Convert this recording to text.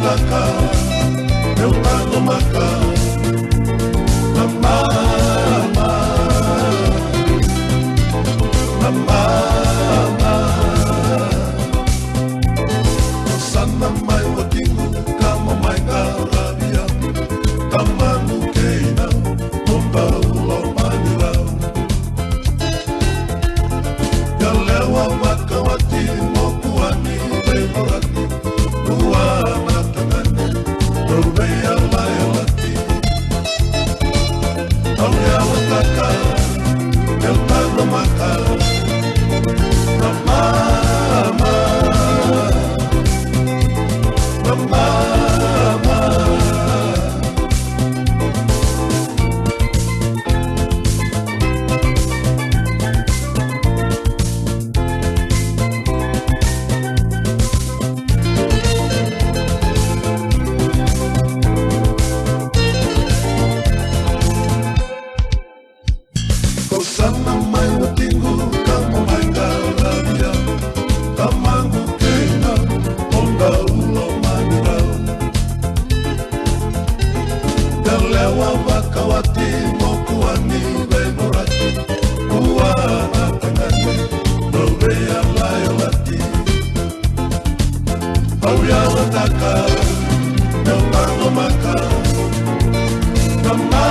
wataka meu tango maka mama mama sana mai watingu kama mai garabia kama nukeina bomba ulo manira yalewa wakawati mokuani bemorati uwana tangani robeya layalati auya wataka el tango maka mama Kosana mai watingu kama mai garabia kama ngukena onda ulo manira Dalewa wakawati mokuani bemorati Uwana tangani robeya layalati Auya wataka meu tango maka Mama